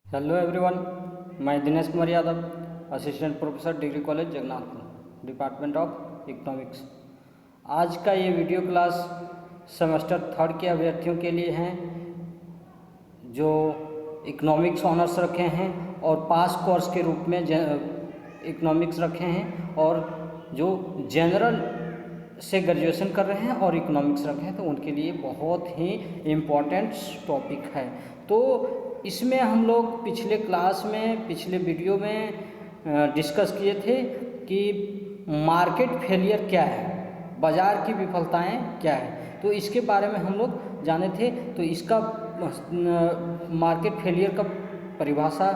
Hello everyone, मैं Dinesh Kumar Yadav, assistant professor degree college Jagannathpur, department of economics. आज का ये वीडियो क्लास सेमेस्टर थर्ड के अभ्यर्थियों के लिए हैं जो इकोनॉमिक्स ऑनर्स रखे हैं और पास कोर्स के रूप में इकोनॉमिक्स रखे हैं, और जो जनरल से ग्रेजुएशन कर रहे हैं और इकोनॉमिक्स रखे हैं, तो उनके लिए बहुत ही इम्पोर्टेंट टॉपिक है। तो इसमें हम लोग पिछले वीडियो में डिस्कस किए थे कि मार्केट फेलियर क्या है, बाज़ार की विफलताएं क्या है। तो इसके बारे में हम लोग जाने थे। तो इसका मार्केट फेलियर का परिभाषा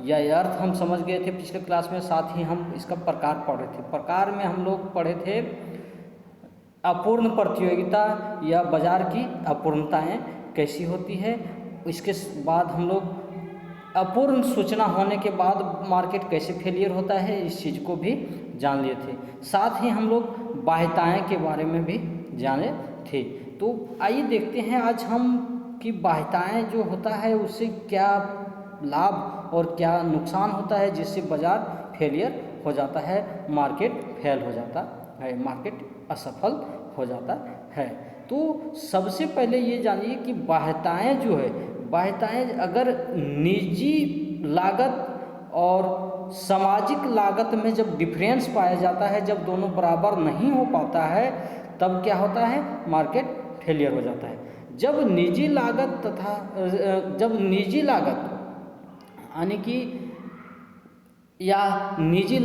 या अर्थ हम समझ गए थे पिछले क्लास में। साथ ही हम इसका प्रकार पढ़े थे। प्रकार में हम लोग पढ़े थे अपूर्ण प्रतियोगिता या बाज़ार की अपूर्णताएं कैसी होती है। इसके बाद हम लोग अपूर्ण सूचना होने के बाद मार्केट कैसे फेलियर होता है, इस चीज़ को भी जान लिए थे। साथ ही हम लोग बाह्यताएं के बारे में भी जाने थे। तो आइए देखते हैं आज हम कि बाह्यताएं जो होता है उससे क्या लाभ और क्या नुकसान होता है, जिससे बाज़ार फेलियर हो जाता है, मार्केट फेल हो जाता है, मार्केट असफल हो जाता है। तो सबसे पहले ये जानिए कि बाह्यताएं जो है, बाह्यताएं अगर निजी लागत और सामाजिक लागत में जब डिफरेंस पाया जाता है, जब दोनों बराबर नहीं हो पाता है, तब क्या होता है, मार्केट फेलियर हो जाता है। जब निजी लागत यानी कि या निजी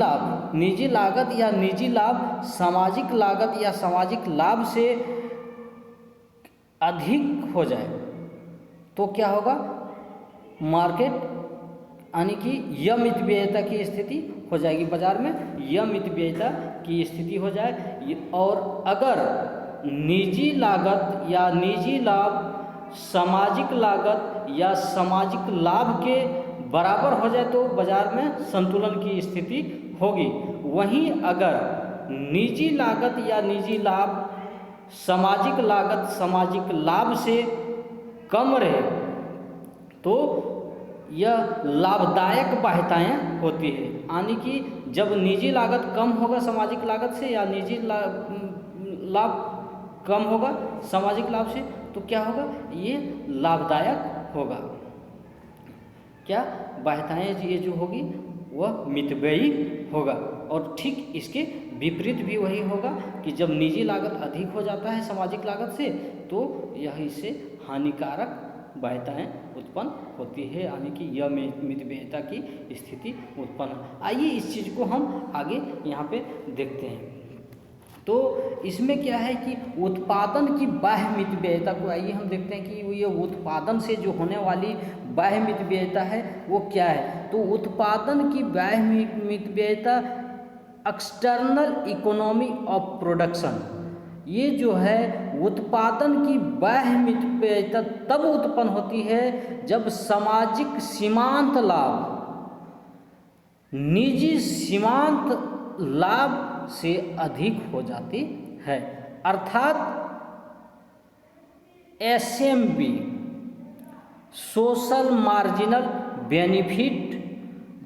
लागत या निजी लाभ सामाजिक लागत या सामाजिक लाभ से अधिक हो जाए तो क्या होगा, मार्केट यानी कि यह मितव्ययिता की स्थिति हो जाएगी, बाजार में यह मितव्ययिता की स्थिति हो जाए। और अगर निजी लागत या निजी लाभ सामाजिक लागत या सामाजिक लाभ के बराबर हो जाए तो बाजार में संतुलन की स्थिति होगी। वहीं अगर निजी लागत या निजी लाभ सामाजिक लागत सामाजिक लाभ से कम रहे तो यह लाभदायक बाह्यताएं होती है। यानी कि जब निजी लागत कम होगा सामाजिक लागत से या निजी लाभ कम होगा सामाजिक लाभ से, तो क्या होगा, ये लाभदायक होगा। क्या बाह्यताएं ये जो होगी वह मितव्ययी होगा। और ठीक इसके विपरीत भी वही होगा कि जब निजी लागत अधिक हो जाता है सामाजिक लागत से, तो यह इससे हानिकारक बाह्यताएं उत्पन्न होती है, यानी कि यह मितव्ययिता की स्थिति उत्पन्न। आइए इस चीज़ को हम आगे यहाँ पे देखते हैं। तो इसमें क्या है कि उत्पादन की बाह्य मितव्ययिता को आइए हम देखते हैं कि ये उत्पादन से जो होने वाली बाह्य मितव्ययिता है वो क्या है। तो उत्पादन की बाह्य मितव्ययिता एक्सटर्नल इकोनॉमी ऑफ प्रोडक्शन, ये जो है उत्पादन की बाह्य मितव्ययिता तब उत्पन्न होती है जब सामाजिक सीमांत लाभ निजी सीमांत लाभ से अधिक हो जाती है। अर्थात एसएमबी सोशल मार्जिनल बेनिफिट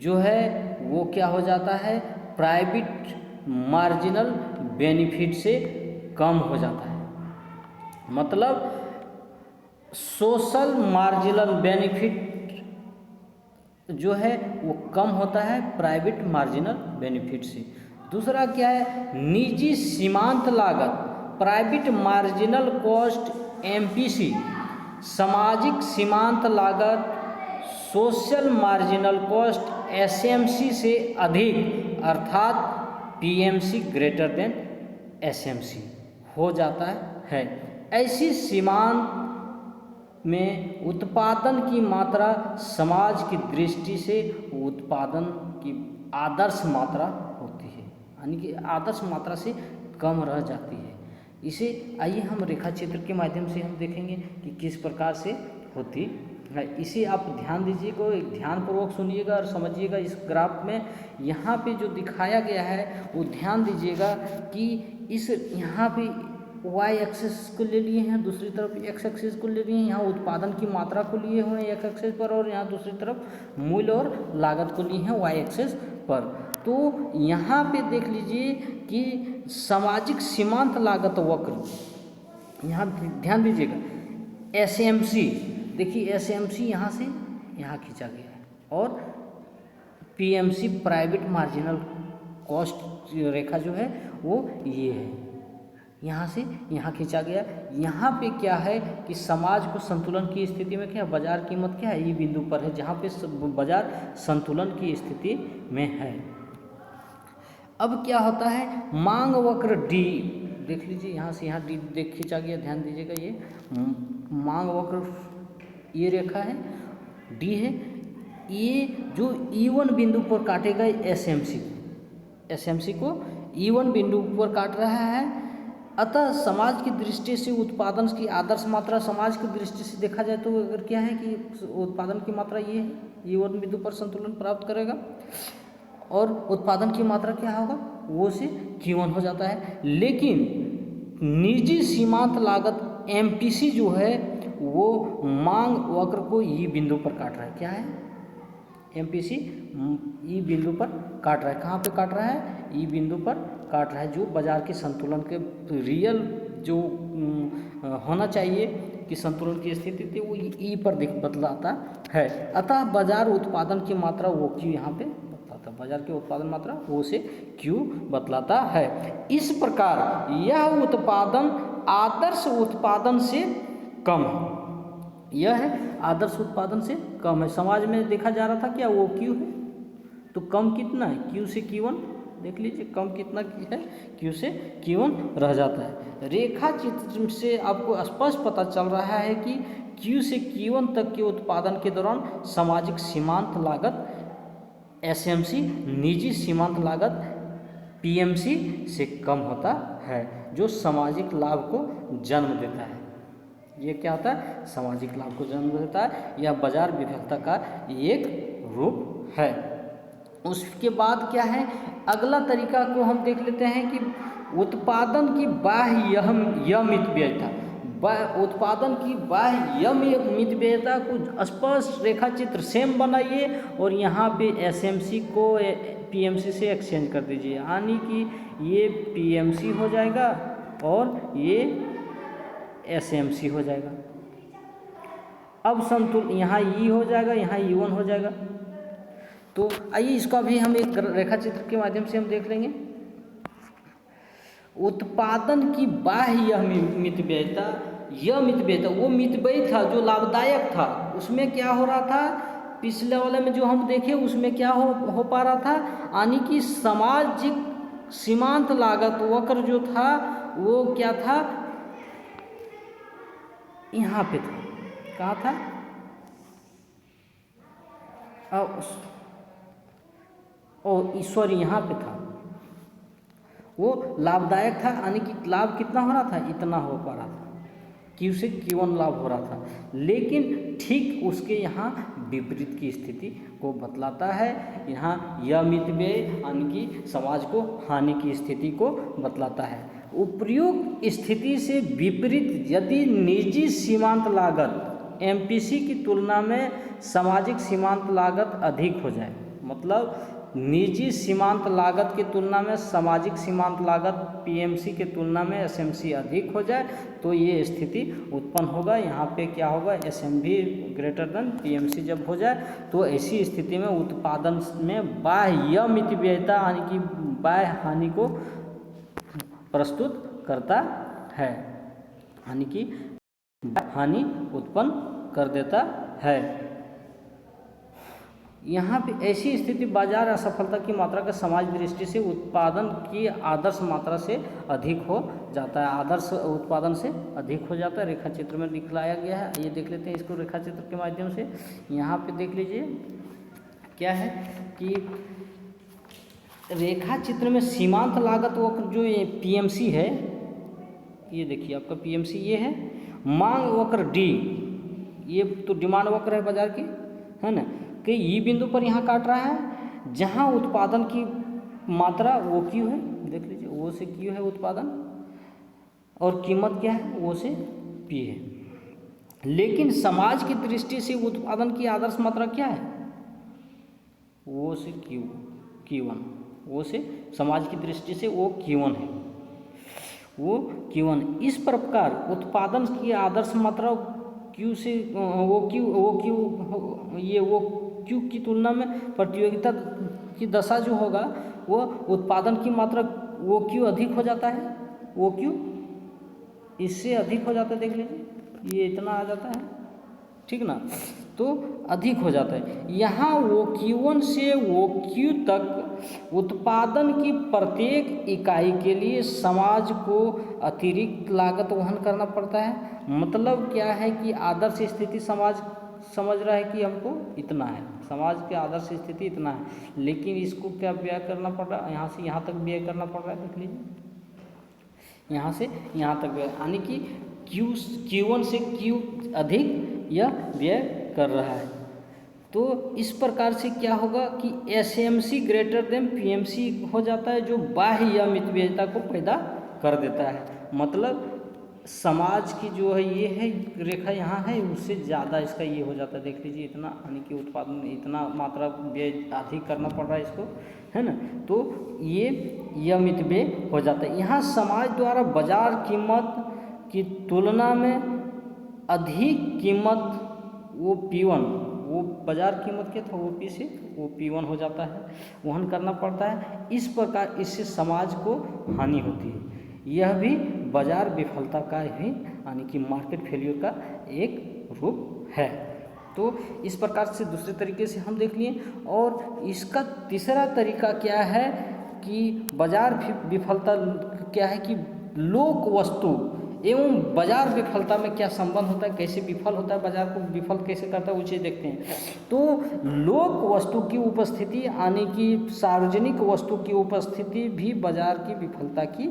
जो है वो क्या हो जाता है, प्राइवेट मार्जिनल बेनिफिट से कम हो जाता है। मतलब सोशल मार्जिनल बेनिफिट जो है वो कम होता है प्राइवेट मार्जिनल बेनिफिट से। दूसरा क्या है, निजी सीमांत लागत प्राइवेट मार्जिनल कॉस्ट एमपीसी, सामाजिक सीमांत लागत सोशल मार्जिनल कॉस्ट एसएमसी से अधिक, अर्थात पीएमसी ग्रेटर देन एसएमसी हो जाता है। ऐसी सीमांत में उत्पादन की मात्रा समाज की दृष्टि से उत्पादन की आदर्श मात्रा होती है, यानी कि आदर्श मात्रा से कम रह जाती है। इसे आइए हम रेखा चित्र के माध्यम से हम देखेंगे कि किस प्रकार से होती है। इसे आप ध्यान दीजिएगा, ध्यानपूर्वक सुनिएगा और समझिएगा। इस ग्राफ में यहाँ पे जो दिखाया गया है वो ध्यान दीजिएगा कि इस यहाँ पे वाई एक्सिस को ले लिए हैं, दूसरी तरफ एक्स एक्सिस को ले लिए हैं, यहाँ उत्पादन की मात्रा को लिए हुए हैं एक्स एक्सिस पर, और यहाँ दूसरी तरफ मूल्य और लागत को लिए हैं वाई एक्सिस पर। तो यहाँ पे देख लीजिए कि सामाजिक सीमांत लागत वक्र, यहाँ ध्यान दीजिएगा, एसएमसी, देखिए एसएमसी यहाँ से यहाँ खींचा गया है, और पीएमसी प्राइवेट मार्जिनल कॉस्ट रेखा जो है वो ये है, यहाँ से यहाँ खींचा गया। यहाँ पे क्या है कि समाज को संतुलन की स्थिति में क्या, बाजार कीमत क्या है, ये बिंदु पर है जहाँ पे बाजार संतुलन की स्थिति में है। अब क्या होता है, मांग वक्र डी, देख लीजिए यहाँ से यहाँ डी देख खींचा गया, ध्यान दीजिएगा, ये मांग वक्र ये रेखा है, डी है, ये जो E1 बिंदु पर काटेगा एसएमसी को E1 बिंदु पर काट रहा है। अतः समाज की दृष्टि से उत्पादन की आदर्श मात्रा, समाज की दृष्टि से देखा जाए तो अगर क्या है कि उत्पादन की मात्रा ये है, E1 बिंदु पर संतुलन प्राप्त करेगा, और उत्पादन की मात्रा क्या होगा, वो से Q1 हो जाता है। लेकिन निजी सीमांत लागत MPC जो है वो मांग वक्र को E बिंदु पर काट रहा है, क्या है, MPC E बिंदु पर काट रहा है। कहाँ पे काट रहा है, E बिंदु पर काट रहा है, जो बाजार के संतुलन के रियल जो होना चाहिए कि संतुलन की स्थिति थी वो E पर बतलाता है। अतः बाजार उत्पादन की मात्रा वो Q यहाँ पे बतलाता है, बाजार की उत्पादन मात्रा वो से Q बतलाता है। इस प्रकार यह उत्पादन आदर्श उत्पादन से कम है, यह है आदर्श उत्पादन से कम है। समाज में देखा जा रहा था क्या, वो Q है, तो कम कितना है, Q से Q1, देख लीजिए कम कितना है, Q से Q1 रह जाता है। रेखा चित्र से आपको स्पष्ट पता चल रहा है कि Q से Q1 तक के उत्पादन के दौरान सामाजिक सीमांत लागत SMC, निजी सीमांत लागत PMC से कम होता है, जो सामाजिक लाभ को जन्म देता है। ये क्या होता है, सामाजिक लाभ को जन्म देता है, यह बाजार विफलता का एक रूप है। उसके बाद क्या है, अगला तरीका को हम देख लेते हैं कि उत्पादन की बाह्य मितव्ययता, उत्पादन की बाह्य मितव्ययता को स्पष्ट रेखा चित्र सेम बनाइए और यहाँ पे SMC को PMC से एक्सचेंज कर दीजिए, यानी कि ये PMC हो जाएगा और ये SMC हो जाएगा। अब संतुलन यहाँ E हो जाएगा, यहाँ E1 हो जाएगा। तो आइए इसका भी हम एक रेखा चित्र के माध्यम से हम देख लेंगे। उत्पादन की बाह्य मितव्ययता, यह मितव्ययता वो मितव्यय था जो लाभदायक था, उसमें क्या हो रहा था, पिछले वाले में जो हम देखे उसमें क्या हो पा रहा था, यानी कि सामाजिक सीमांत लागत वक्र जो था वो क्या था, यहाँ पे था, कहाँ था, सॉरी यहाँ पे था, वो लाभदायक था, यानी कि लाभ कितना हो रहा था, इतना हो पा रहा था, Q से Q1 लाभ हो रहा था। लेकिन ठीक उसके यहाँ विपरीत की स्थिति को बतलाता है, यहाँ यह मितव्यय यानी कि समाज को हानि की स्थिति को बतलाता है। उपयुक्त स्थिति से विपरीत यदि निजी सीमांत लागत MPC की तुलना में सामाजिक सीमांत लागत अधिक हो जाए, मतलब निजी सीमांत लागत की तुलना में सामाजिक सीमांत लागत PMC की तुलना में SMC अधिक हो जाए, तो ये स्थिति उत्पन्न होगा। यहाँ पे क्या होगा, SMV ग्रेटर देन PMC जब हो जाए तो ऐसी स्थिति में उत्पादन में बाह्य मितव्ययता यानी कि बाह्य हानि को प्रस्तुत करता है, यानी कि हानि उत्पन्न कर देता है। यहाँ पे ऐसी स्थिति बाजार असफलता की मात्रा का समाज दृष्टि से उत्पादन की आदर्श मात्रा से अधिक हो जाता है, आदर्श उत्पादन से अधिक हो जाता है। रेखा चित्र में दिखलाया गया है, ये देख लेते हैं इसको रेखा चित्र के माध्यम से। यहाँ पे देख लीजिए क्या है कि रेखा चित्र में सीमांत लागत वक्र जो ये PMC है, ये देखिए आपका PMC ये है, मांग वक्र D, ये तो डिमांड वक्र है बाजार की, है ना, कि E बिंदु पर यहाँ काट रहा है, जहाँ उत्पादन की मात्रा वो Q है, देख लीजिए वो से Q है उत्पादन, और कीमत क्या है, वो से P है। लेकिन समाज की दृष्टि से उत्पादन की आदर्श मात्रा क्या है, वो से Q1, वो से समाज की दृष्टि से वो Q1 है, वो Q1। इस प्रकार उत्पादन की आदर्श मात्रा Q से वो Q की तुलना में प्रतियोगिता की दशा जो होगा वो उत्पादन की मात्रा वो Q अधिक हो जाता है, वो Q इससे अधिक हो जाता है। देख लीजिए ये इतना आ जाता है, ठीक ना, तो अधिक हो जाता है। यहाँ वो Q1 से वो Q तक उत्पादन की प्रत्येक इकाई के लिए समाज को अतिरिक्त लागत वहन करना पड़ता है। मतलब क्या है कि आदर्श स्थिति समाज समझ रहा है कि हमको इतना है, समाज की आदर्श स्थिति इतना है, लेकिन इसको क्या व्यय करना पड़ रहा है, यहाँ से यहाँ तक व्यय करना पड़ रहा है। देख लीजिए यहाँ से यहाँ तक व्यय, यानी कि Q1 से Q अधिक यह व्यय कर रहा है। तो इस प्रकार से क्या होगा कि SMC ग्रेटर देन PMC हो जाता है, जो बाह्य मितव्ययिता को पैदा कर देता है। मतलब समाज की जो है ये है रेखा यहाँ है, उससे ज़्यादा इसका ये हो जाता है। देख लीजिए इतना, यानी कि उत्पादन इतना मात्रा व्यय अधिक करना पड़ रहा है इसको, है ना, तो ये मितव्यय हो जाता है। यहाँ समाज द्वारा बाजार कीमत की तुलना में अधिक कीमत वो P1, वो बाजार कीमत क्या था वो P से वो P1 हो जाता है, वहन करना पड़ता है। इस प्रकार इससे समाज को हानि होती है। यह भी बाजार विफलता का ही, यानी कि मार्केट फेल्यूर का एक रूप है। तो इस प्रकार से दूसरे तरीके से हम देख लिए। और इसका तीसरा तरीका क्या है कि बाजार विफलता क्या है कि लोक वस्तु एवं बाजार विफलता में क्या संबंध होता है, कैसे विफल होता है, बाजार को विफल कैसे करता है, वो चीज़ देखते हैं। तो लोक वस्तु की उपस्थिति यानी कि सार्वजनिक वस्तु की उपस्थिति भी बाजार की विफलता की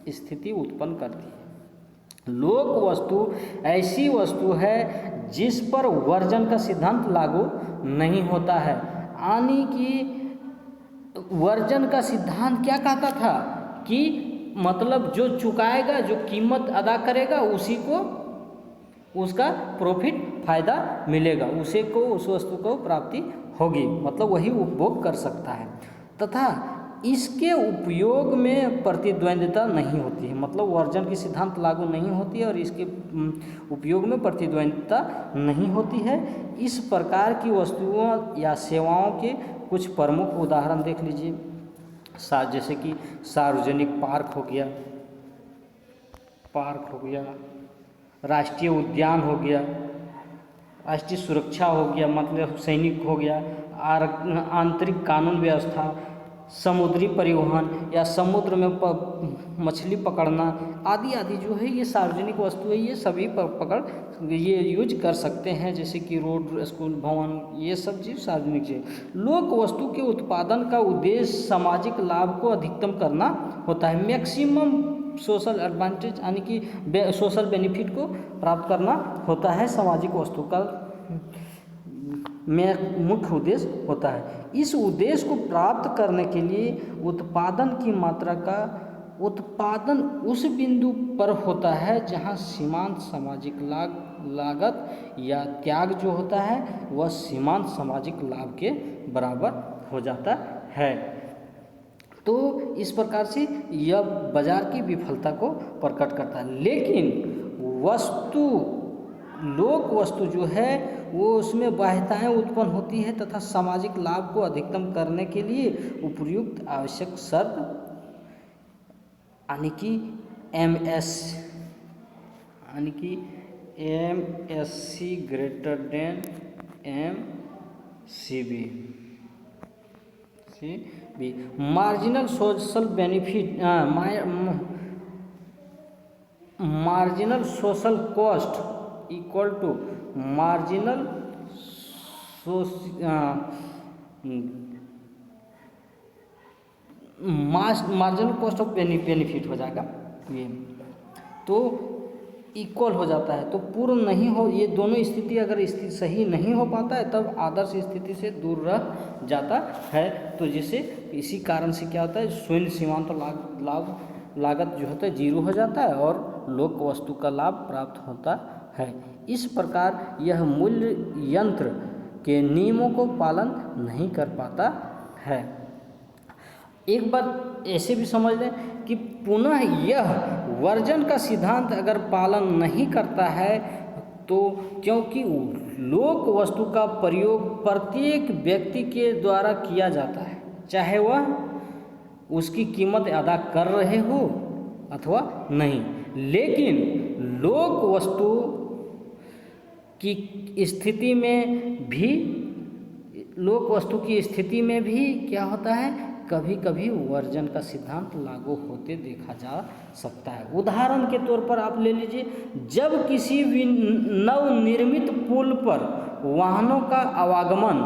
स्थिति उत्पन्न करती है। लोक वस्तु ऐसी वस्तु है जिस पर वर्जन का सिद्धांत लागू नहीं होता है, यानी कि वर्जन का सिद्धांत क्या कहता था कि मतलब जो चुकाएगा, जो कीमत अदा करेगा, उसी को उसका प्रॉफिट फायदा मिलेगा, उसे को उस वस्तु को प्राप्ति होगी, मतलब वही उपभोग कर सकता है। तथा इसके उपयोग में प्रतिद्वंद्विता नहीं होती है, मतलब वर्जन की सिद्धांत लागू नहीं होती है और इसके उपयोग में प्रतिद्वंद्विता नहीं होती है। इस प्रकार की वस्तुओं या सेवाओं के कुछ प्रमुख उदाहरण देख लीजिए। जैसे कि सार्वजनिक पार्क हो गया, राष्ट्रीय उद्यान हो गया, राष्ट्रीय सुरक्षा हो गया, मतलब सैनिक हो गया, आंतरिक कानून व्यवस्था, समुद्री परिवहन या समुद्र में मछली पकड़ना आदि आदि जो है ये सार्वजनिक वस्तु है, ये सभी पकड़ ये यूज कर सकते हैं। जैसे कि रोड, स्कूल, भवन, ये सब चीज़ सार्वजनिक चीज़। लोक वस्तु के उत्पादन का उद्देश्य सामाजिक लाभ को अधिकतम करना होता है, मैक्सिमम सोशल एडवांटेज यानी कि सोशल बेनिफिट को प्राप्त करना होता है, सामाजिक वस्तु का में मुख्य उद्देश्य होता है। इस उद्देश्य को प्राप्त करने के लिए उत्पादन की मात्रा का उत्पादन उस बिंदु पर होता है जहां सीमांत सामाजिक लागत या त्याग जो होता है वह सीमांत सामाजिक लाभ के बराबर हो जाता है। तो इस प्रकार से यह बाजार की विफलता को प्रकट करता है। लेकिन लोक वस्तु जो है वो उसमें बाध्यताएं उत्पन्न होती है तथा सामाजिक लाभ को अधिकतम करने के लिए उपयुक्त आवश्यक शर्त यानी कि MSC greater than MCB marginal social benefit, marginal social cost equal to marginal cost of benefit हो जाएगा ये, तो इक्वल हो जाता है। तो पूर्ण नहीं हो, ये दोनों स्थिति अगर स्थिति सही नहीं हो पाता है तब आदर्श स्थिति से दूर रह जाता है। तो जिससे इसी कारण से क्या होता है, शून्य सीमांत लागत जो होता है जीरो हो जाता है और लोक वस्तु का लाभ प्राप्त होता है। इस प्रकार यह मूल्य यंत्र के नियमों को पालन नहीं कर पाता है। एक बात ऐसे भी समझ लें कि पुनः यह वर्जन का सिद्धांत अगर पालन नहीं करता है तो क्योंकि लोक वस्तु का प्रयोग प्रत्येक व्यक्ति के द्वारा किया जाता है, चाहे वह उसकी कीमत अदा कर रहे हो अथवा नहीं, लेकिन लोक वस्तु की स्थिति में भी क्या होता है, कभी कभी वर्जन का सिद्धांत लागू होते देखा जा सकता है। उदाहरण के तौर पर आप ले लीजिए, जब किसी भी नवनिर्मित पुल पर वाहनों का आवागमन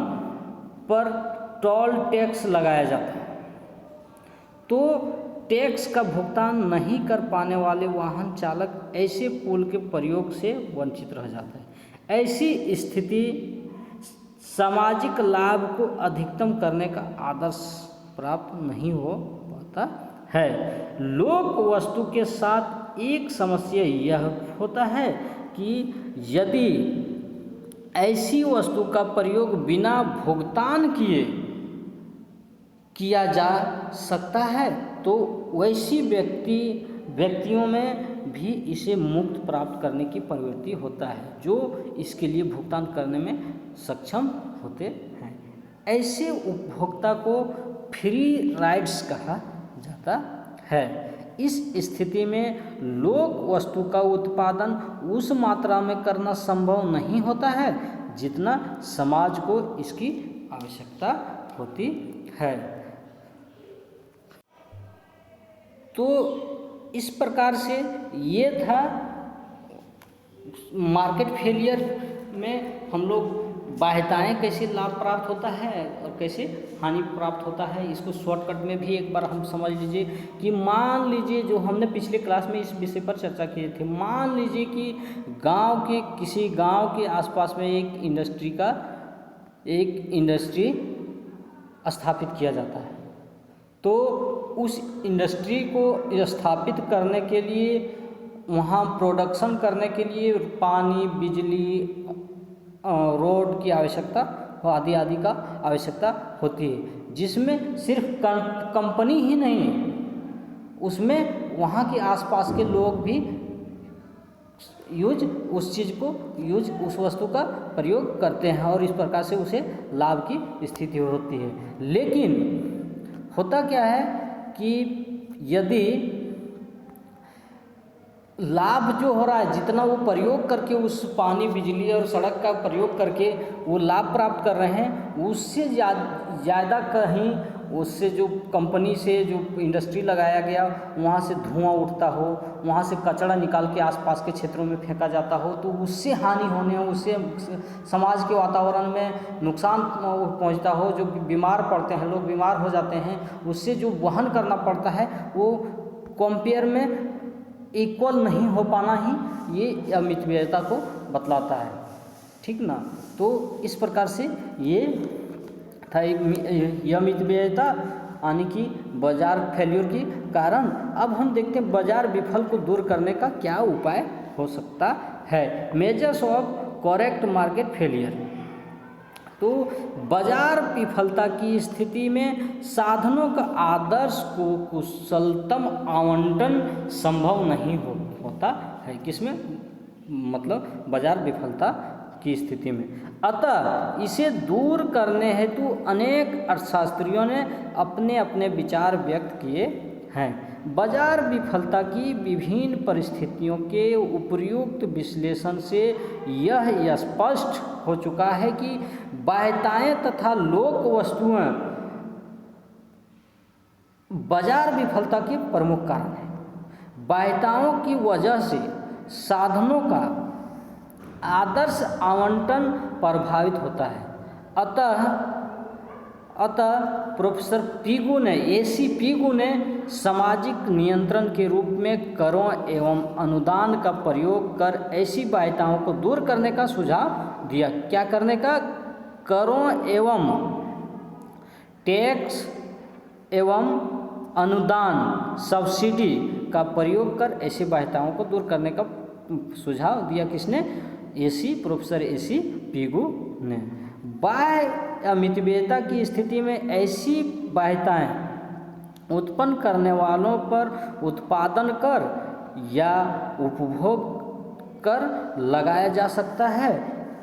पर टोल टैक्स लगाया जाता है तो टैक्स का भुगतान नहीं कर पाने वाले वाहन चालक ऐसे पुल के प्रयोग से वंचित रह जाता है। ऐसी स्थिति सामाजिक लाभ को अधिकतम करने का आदर्श प्राप्त नहीं हो पाता है। लोक वस्तु के साथ एक समस्या यह होता है कि यदि ऐसी वस्तु का प्रयोग बिना भुगतान किया जा सकता है तो वैसी व्यक्तियों में भी इसे मुफ्त प्राप्त करने की प्रवृत्ति होता है जो इसके लिए भुगतान करने में सक्षम होते हैं। ऐसे उपभोक्ता को फ्री राइड्स कहा जाता है। इस स्थिति में लोक वस्तु का उत्पादन उस मात्रा में करना संभव नहीं होता है जितना समाज को इसकी आवश्यकता होती है। तो इस प्रकार से ये था मार्केट फेलियर में हम लोग बाध्यताएँ कैसे लाभ प्राप्त होता है और कैसे हानि प्राप्त होता है, इसको शॉर्टकट में भी एक बार हम समझ लीजिए कि मान लीजिए जो हमने पिछले क्लास में इस विषय पर चर्चा किए थे, मान लीजिए कि किसी गांव के आसपास में एक इंडस्ट्री स्थापित किया जाता है। तो उस इंडस्ट्री को स्थापित करने के लिए, वहाँ प्रोडक्शन करने के लिए पानी, बिजली, रोड की आवश्यकता आदि का आवश्यकता होती है, जिसमें सिर्फ कंपनी ही नहीं, उसमें वहाँ के आसपास के लोग भी उस वस्तु का प्रयोग करते हैं और इस प्रकार से उसे लाभ की स्थिति होती है। लेकिन होता क्या है कि यदि लाभ जो हो रहा है, जितना वो प्रयोग करके उस पानी, बिजली और सड़क का प्रयोग करके वो लाभ प्राप्त कर रहे हैं, उससे ज़्यादा कहीं उससे जो कंपनी से जो इंडस्ट्री लगाया गया वहाँ से धुआं उठता हो, वहाँ से कचरा निकाल के आसपास के क्षेत्रों में फेंका जाता हो, तो उससे हानि होने, उससे समाज के वातावरण में नुकसान पहुँचता हो, जो बीमार पड़ते हैं, लोग बीमार हो जाते हैं, उससे जो वहन करना पड़ता है वो कंपेयर में इक्वल नहीं हो पाना ही ये अमितव्ययता को बतलाता है। ठीक ना। तो इस प्रकार से ये था एक अमितव्ययता यानी कि बाजार फेल्योर की कारण। अब हम देखते हैं बाजार विफल को दूर करने का क्या उपाय हो सकता है। Measures of correct market failure. तो बाजार विफलता की स्थिति में साधनों का आदर्श को कुशलतम आवंटन संभव नहीं होता है। किसमें, मतलब बाजार विफलता की स्थिति में। अतः इसे दूर करने हेतु अनेक अर्थशास्त्रियों ने अपने अपने विचार व्यक्त किए हैं। बाजार विफलता की विभिन्न परिस्थितियों के उपयुक्त विश्लेषण से यह स्पष्ट हो चुका है कि बाध्यताएं तथा लोक वस्तुएं बाजार विफलता के प्रमुख कारण हैं। बाध्यताओं की वजह से साधनों का आदर्श आवंटन प्रभावित होता है। अतः प्रोफेसर पीगू ने AC पीगू ने सामाजिक नियंत्रण के रूप में करों एवं अनुदान का प्रयोग कर ऐसी बाध्यताओं को दूर करने का सुझाव दिया। क्या करने का? करों एवं टैक्स एवं अनुदान, सब्सिडी का प्रयोग कर ऐसी बाध्यताओं को दूर करने का सुझाव दिया। किसने? प्रोफेसर AC पीगू ने। बाह्य अमितव्ययता की स्थिति में ऐसी बाध्यताएं उत्पन्न करने वालों पर उत्पादन कर या उपभोग कर लगाया जा सकता है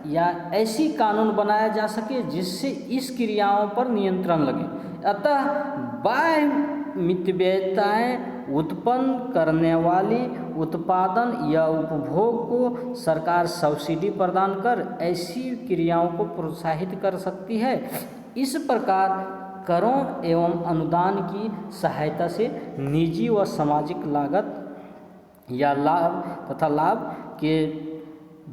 या ऐसी कानून बनाया जा सके जिससे इस क्रियाओं पर नियंत्रण लगे। अतः बाह्य मितव्ययताएं उत्पन्न करने वाली उत्पादन या उपभोग को सरकार सब्सिडी प्रदान कर ऐसी क्रियाओं को प्रोत्साहित कर सकती है। इस प्रकार करों एवं अनुदान की सहायता से निजी व सामाजिक लागत या लाभ तथा लाभ के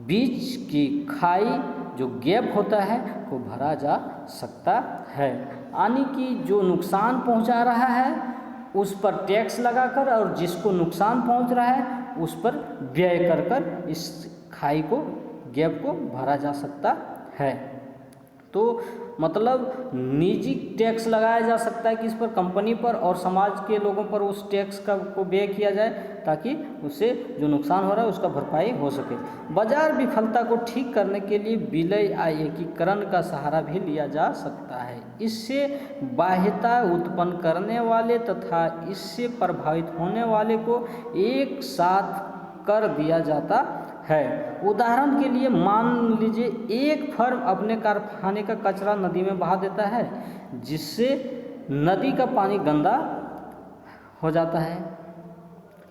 बीच की खाई जो गैप होता है को भरा जा सकता है। यानी कि जो नुकसान पहुंचा रहा है उस पर टैक्स लगाकर और जिसको नुकसान पहुंच रहा है उस पर व्यय कर कर इस खाई को गैप को भरा जा सकता है। तो मतलब निजी टैक्स लगाया जा सकता है कि इस पर कंपनी पर और समाज के लोगों पर उस टैक्स का को व्यय किया जाए ताकि उससे जो नुकसान हो रहा है उसका भरपाई हो सके। बाजार विफलता को ठीक करने के लिए विलय या एकीकरण का सहारा भी लिया जा सकता है। इससे बाह्यता उत्पन्न करने वाले तथा इससे प्रभावित होने वाले को एक साथ कर दिया जाता है। उदाहरण के लिए मान लीजिए एक फर्म अपने कारखाने का कचरा नदी में बहा देता है जिससे नदी का पानी गंदा हो जाता है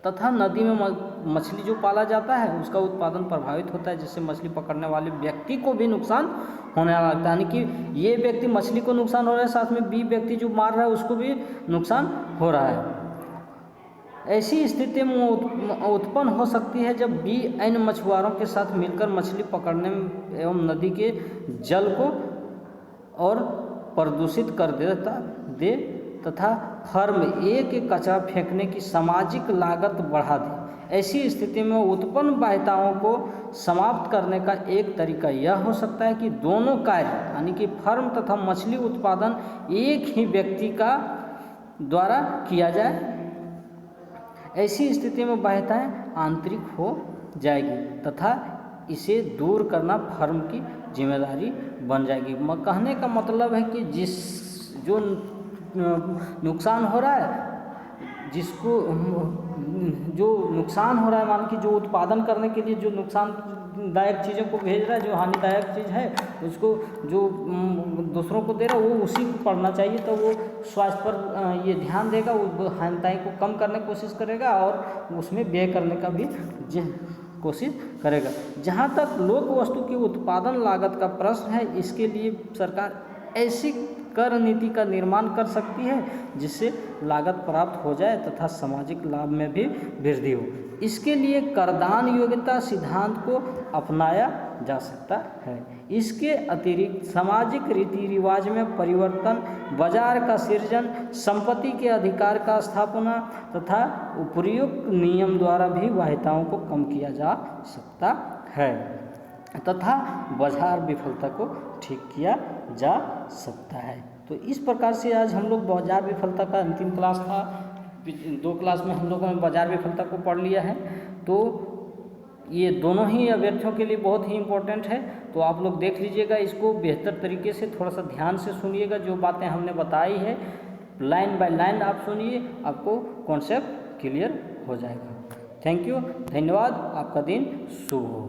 तथा नदी में मछली जो पाला जाता है उसका उत्पादन प्रभावित होता है जिससे मछली पकड़ने वाले व्यक्ति को भी नुकसान होने लगता है। यानी कि ये व्यक्ति मछली को नुकसान हो रहा है साथ में बी व्यक्ति जो मार रहा है उसको भी नुकसान हो रहा है। ऐसी स्थिति में उत्पन्न हो सकती है जब बी अन्य मछुआरों के साथ मिलकर मछली पकड़ने एवं नदी के जल को और प्रदूषित कर दे तथा फर्म ए के कचरा फेंकने की सामाजिक लागत बढ़ा दे। ऐसी स्थिति में उत्पन्न बाध्यताओं को समाप्त करने का एक तरीका यह हो सकता है कि दोनों कार्य यानी कि फर्म तथा मछली उत्पादन एक ही व्यक्ति का द्वारा किया जाए। ऐसी स्थिति में बाध्यताएं आंतरिक हो जाएगी तथा इसे दूर करना फर्म की जिम्मेदारी बन जाएगी। कहने का मतलब है कि जो नुकसान हो रहा है जिसको जो नुकसान हो रहा है मान कि जो उत्पादन करने के लिए जो नुकसानदायक चीज़ों को भेज रहा है जो हानिदायक चीज़ है उसको जो दूसरों को दे रहा है वो उसी को पढ़ना चाहिए। तो वो स्वास्थ्य पर ये ध्यान देगा, वो हानिदायी को कम करने की कोशिश करेगा और उसमें व्यय करने का भी कोशिश करेगा। जहाँ तक लोक वस्तु की उत्पादन लागत का प्रश्न है इसके लिए सरकार ऐसी कर नीति का निर्माण कर सकती है जिससे लागत प्राप्त हो जाए तथा सामाजिक लाभ में भी वृद्धि हो। इसके लिए करदान योग्यता सिद्धांत को अपनाया जा सकता है। इसके अतिरिक्त सामाजिक रीति रिवाज में परिवर्तन, बाजार का सृजन, संपत्ति के अधिकार का स्थापना तथा उपयुक्त नियम द्वारा भी बाध्यताओं को कम किया जा सकता है तथा बाजार विफलता को ठीक किया जा सकता है। तो इस प्रकार से आज हम लोग बाजार विफलता का अंतिम क्लास था। 2 क्लास में हम लोगों ने बाजार विफलता को पढ़ लिया है। तो ये दोनों ही अभ्यर्थियों के लिए बहुत ही इम्पोर्टेंट है। तो आप लोग देख लीजिएगा, इसको बेहतर तरीके से थोड़ा सा ध्यान से सुनिएगा। जो बातें हमने बताई है लाइन बाय लाइन आप सुनिए, आपको कॉन्सेप्ट क्लियर हो जाएगा। थैंक यू, धन्यवाद। आपका दिन शुभ हो।